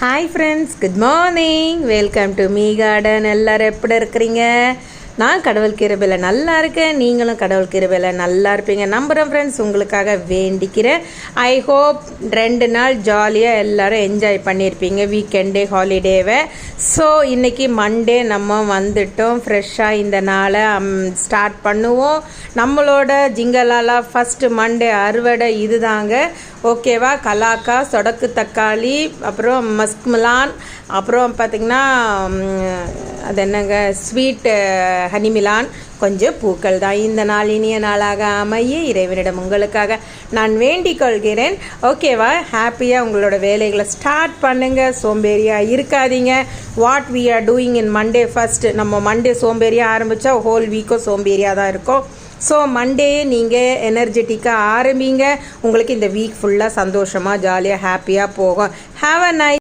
Hi friends, good morning. Welcome to me garden. எல்லோரும் எப்படி இருக்கிறீங்க? நான் கடவுள் கிருபையில் நல்லா இருக்கேன். நீங்களும் கடவுள் கிருபையில் நல்லா இருப்பீங்க நம்புகிறேன் ஃப்ரெண்ட்ஸ். உங்களுக்காக வேண்டிக்கிறேன். ஐ ஹோப் 2 நாள் ஜாலியாக எல்லோரும் என்ஜாய் பண்ணியிருப்பீங்க வீக்கெண்டே ஹாலிடேவை. ஸோ இன்றைக்கி மண்டே நம்ம வந்துட்டோம். ஃப்ரெஷ்ஷாக இந்த நாளை ஸ்டார்ட் பண்ணுவோம். நம்மளோட ஜிங்கலாலா ஃபஸ்ட்டு மண்டே அறுவடை இது தாங்க. ஓகேவா? கலாக்கா, சொடக்கு தக்காளி, அப்புறம் மஸ்க்மிலான், அப்புறம் பார்த்திங்கன்னா அது என்னங்க ஸ்வீட்டு ஹனிமிலான், கொஞ்சம் பூக்கள் தான். இந்த நாள் இனிய நாளாக அமைய இறைவனிடம் உங்களுக்காக நான் வேண்டிக் கொள்கிறேன். ஓகேவா? ஹாப்பியாக உங்களோட வேலைகளை ஸ்டார்ட் பண்ணுங்கள். சோம்பேறியாக இருக்காதீங்க. What we are doing in Monday first. நம்ம மண்டே சோம்பேறியாக ஆரம்பித்தா ஹோல் வீக்கும் சோம்பேறியாக தான் இருக்கும். ஸோ மண்டே நீங்கள் எனர்ஜெட்டிக்காக ஆரம்பிங்க. உங்களுக்கு இந்த வீக் ஃபுல்லாக சந்தோஷமாக ஜாலியாக ஹாப்பியாக போகும். Have a nice